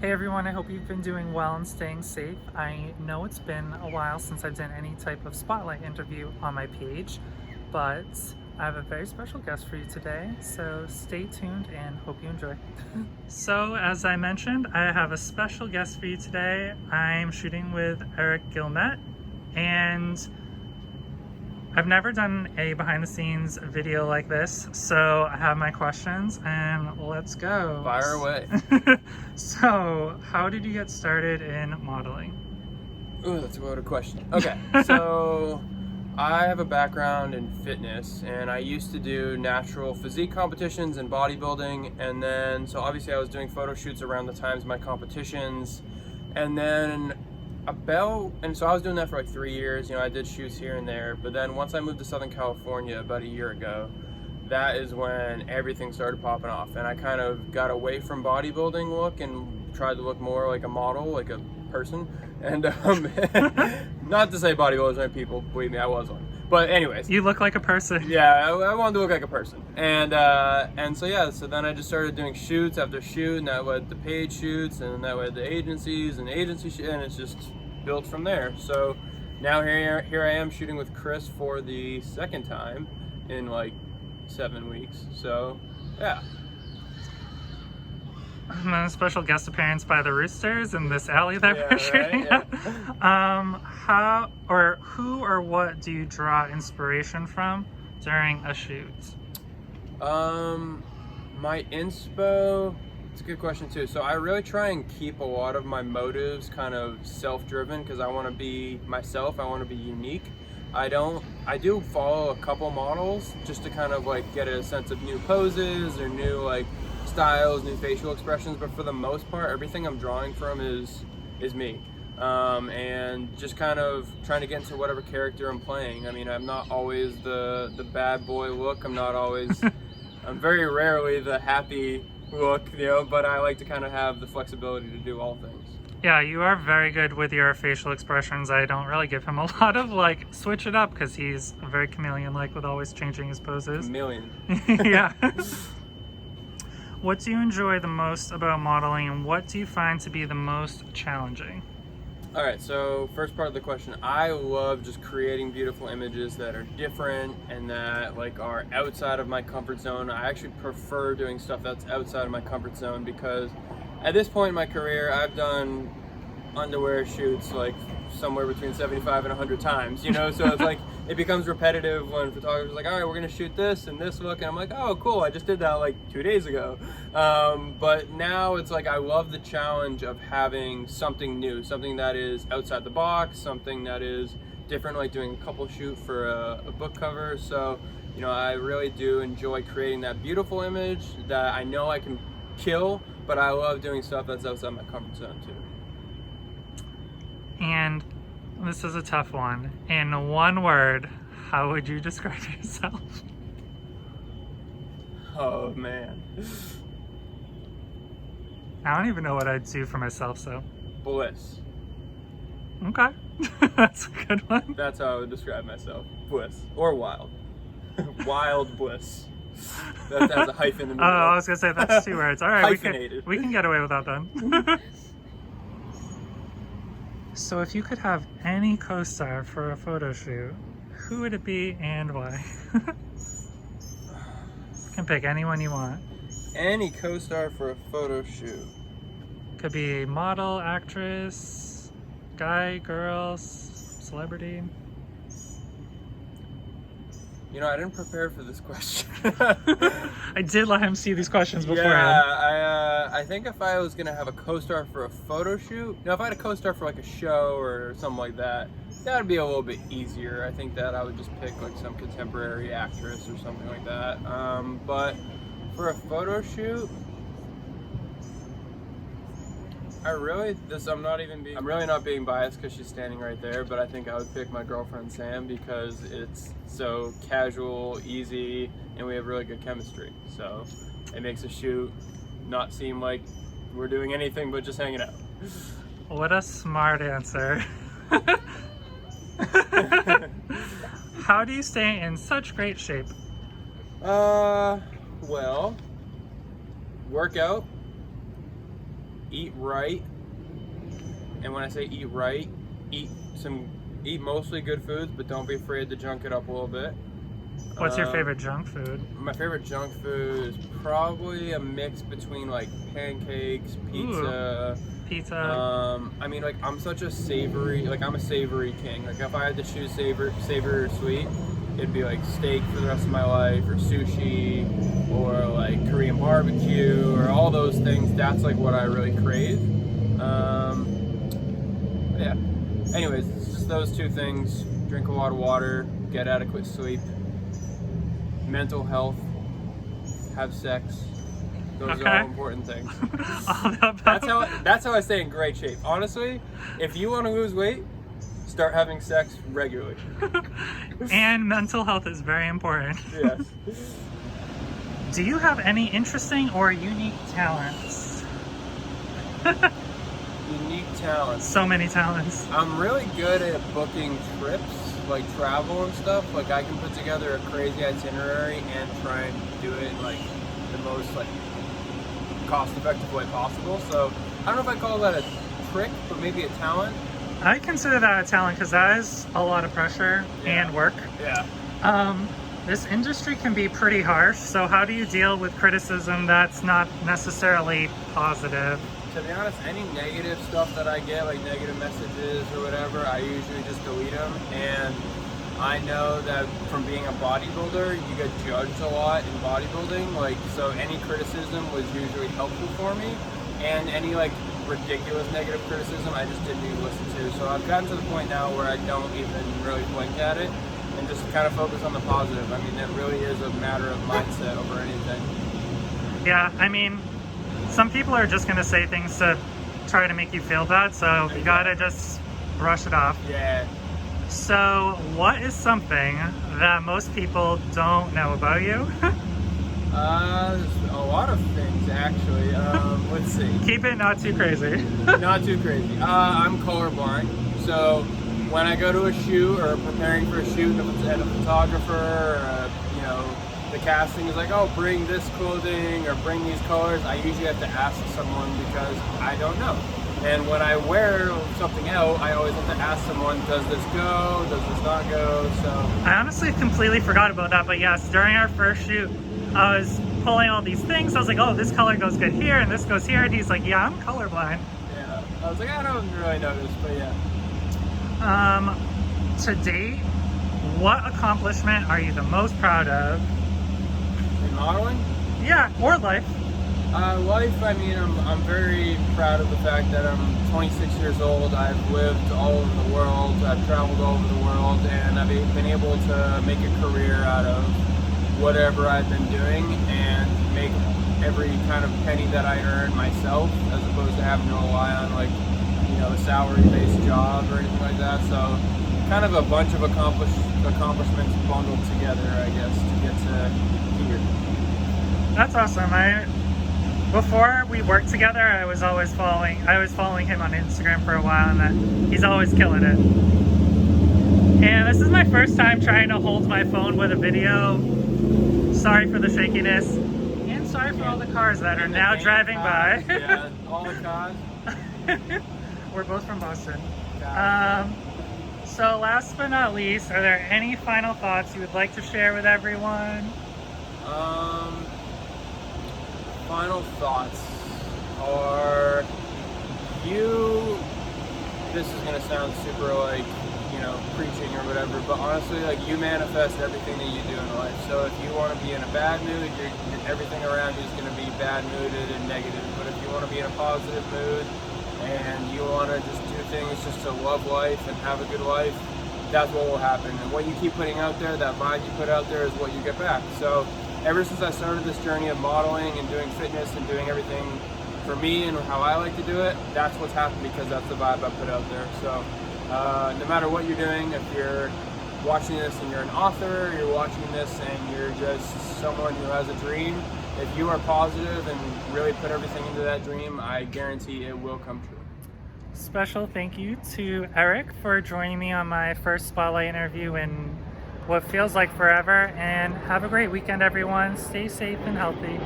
Hey everyone, I hope you've been doing well and staying safe. I know it's been a while since I've done any type of spotlight interview on my page, but I have a very special guest for you today, so stay tuned and hope you enjoy. So as I mentioned, I have a special guest for you today. I'm shooting with Guilmette, and I've never done a behind the scenes video like this, so I have my questions and let's go. Fire away. So, how did you get started in modeling? Ooh, that's a loaded question. Okay, so I have a background in fitness, and I used to do natural physique competitions and bodybuilding, and then, so obviously I was doing photo shoots around the times of my competitions, and then so I was doing that for like 3 years. I did shoots here and there, but then once I moved to Southern California about a year ago, that is when everything started popping off, and I kind of got away from bodybuilding look and tried to look more like a model, like a person. And not to say bodybuilders aren't people, believe me, I was one. But anyways, You look like a person. yeah, I wanted to look like a person, and so yeah, so then I just started doing shoots after shoot, and that led to paid shoots, and that led to agencies and and it's just built from there. So now here I am shooting with Chris for the second time in like 7 weeks. So yeah. A special guest appearance by the Roosters in this alley that Yeah, we're shooting right, at. How or who or what do you draw inspiration from during a shoot? My inspo, it's a good question too. So I really try and keep a lot of my motives kind of self-driven, because I want to be myself, I want to be unique. I do follow a couple models just to kind of like get a sense of new poses or new like styles, new facial expressions, but for the most part, everything I'm drawing from is me. And just kind of trying to get into whatever character I'm playing. I mean, I'm not always the bad boy look. I'm not always, I'm very rarely the happy look, but I like to kind of have the flexibility to do all things. Yeah, you are very good with your facial expressions. I don't really give him a lot of like switch it up, because he's very chameleon-like with always changing his poses. Chameleon. Yeah. What do you enjoy the most about modeling, and what do you find to be the most challenging? All right, so first part of the question, I love just creating beautiful images that are different and that like are outside of my comfort zone. I actually prefer doing stuff that's outside of my comfort zone, because at this point in my career, I've done underwear shoots like somewhere between 75 and 100 times, so it's like it becomes repetitive when photographers are like, all right, we're gonna shoot this and this look, and I'm like, oh cool, I just did that like 2 days ago. But now it's like I love the challenge of having something new, something that is outside the box, something that is different, like doing a couple shoot for a book cover. So I really do enjoy creating that beautiful image that I know I can kill, but I love doing stuff that's outside my comfort zone too. And this is a tough one. In one word, how would you describe yourself? Oh man. I don't even know what I'd do for myself, so. Bliss. Okay. That's a good one. That's how I would describe myself. Bliss. Or wild. Wild bliss. That has a hyphen in the Oh, middle. I was gonna say that's 2 words. All right, Hyphenated. we can get away with that then. So if you could have any co-star for a photo shoot, who would it be and why? You can pick anyone you want. Any co-star for a photo shoot. Could be model, actress, guy, girl, celebrity. I didn't prepare for this question. I did let him see these questions beforehand. Yeah, I think if I was gonna have a co-star for a photo shoot, if I had a co-star for like a show or something like that, that would be a little bit easier. I think that I would just pick like some contemporary actress or something like that. But for a photo shoot, I'm really not being biased because she's standing right there, but I think I would pick my girlfriend Sam, because it's so casual, easy, and we have really good chemistry. So it makes a shoot not seem like we're doing anything but just hanging out. What a smart answer. How do you stay in such great shape? Well, work out, eat right. And when I say eat right, eat mostly good foods, but don't be afraid to junk it up a little bit. What's your favorite junk food? My favorite junk food is probably a mix between like pancakes, pizza. Ooh, pizza. I mean, like I'm such a savory, like I'm a savory king. Like if I had to choose savory or sweet, it'd be like steak for the rest of my life, or sushi, or like Korean barbecue, or all those things. That's like what I really crave. Yeah. Anyways, it's just those two things. Drink a lot of water, get adequate sleep, mental health, have sex. Those are all important things. That's how I stay in great shape. Honestly, if you want to lose weight, start having sex regularly. And mental health is very important. Yes. Do you have any interesting or unique talents? Unique talents. So many talents. I'm really good at booking trips, like travel and stuff. Like I can put together a crazy itinerary and try and do it in like the most like cost-effective way possible. So I don't know if I call that a trick, but maybe a talent. I consider that a talent because that is a lot of pressure and work. Yeah. This industry can be pretty harsh, so how do you deal with criticism that's not necessarily positive? To be honest, any negative stuff that I get, like negative messages or whatever, I usually just delete them. And I know that from being a bodybuilder, you get judged a lot in bodybuilding. Like, so any criticism was usually helpful for me. And any like ridiculous negative criticism, I just didn't even listen to. So I've gotten to the point now where I don't even really blink at it and just kind of focus on the positive. I mean, it really is a matter of mindset over anything. Yeah, I mean, some people are just going to say things to try to make you feel bad, so you gotta just brush it off. Yeah. So, what is something that most people don't know about you? There's a lot of things, actually. Let's see. Keep it not too crazy. Not too crazy. I'm colorblind, so when I go to a shoot or preparing for a shoot, and a photographer, or you know, the casting is like, oh, bring this clothing or bring these colors, I usually have to ask someone because I don't know. And when I wear something out, I always have to ask someone, does this go? Does this not go? So I honestly completely forgot about that, but yes, during our first shoot, I was pulling all these things. I was like, oh, this color goes good here and this goes here. And he's like, yeah, I'm colorblind. Yeah. I was like, I don't really notice, but yeah. To date, what accomplishment are you the most proud of? In modeling? Yeah, or life. Life, I mean, I'm very proud of the fact that I'm 26 years old. I've lived all over the world. I've traveled all over the world, and I've been able to make a career out of whatever I've been doing and make every kind of penny that I earn myself, as opposed to having to rely on like, you know, a salary-based job or anything like that. So kind of a bunch of accomplishments bundled together, I guess, to get to here. That's awesome. Before we worked together, I was following him on Instagram for a while, and that he's always killing it. And this is my first time trying to hold my phone with a video. Sorry for the shakiness, and sorry for all the cars that are now driving by. Yeah, all the cars. We're both from Boston. So last but not least, are there any final thoughts you would like to share with everyone? Final thoughts are this is gonna sound super like, you know, preaching or whatever, but honestly, like, you manifest everything that you do in life. So if you want to be in a bad mood, everything around you is going to be bad mooded and negative. But if you want to be in a positive mood and you want to just do things just to love life and have a good life, that's what will happen. And what you keep putting out there, that vibe you put out there, is what you get back. So ever since I started this journey of modeling and doing fitness and doing everything for me and how I like to do it, that's what's happened, because that's the vibe I put out there. So no matter what you're doing, if you're watching this and you're an author, you're watching this and you're just someone who has a dream, if you are positive and really put everything into that dream, I guarantee it will come true. Special thank you to Eric for joining me on my first Spotlight interview in what feels like forever, and have a great weekend, everyone. Stay safe and healthy.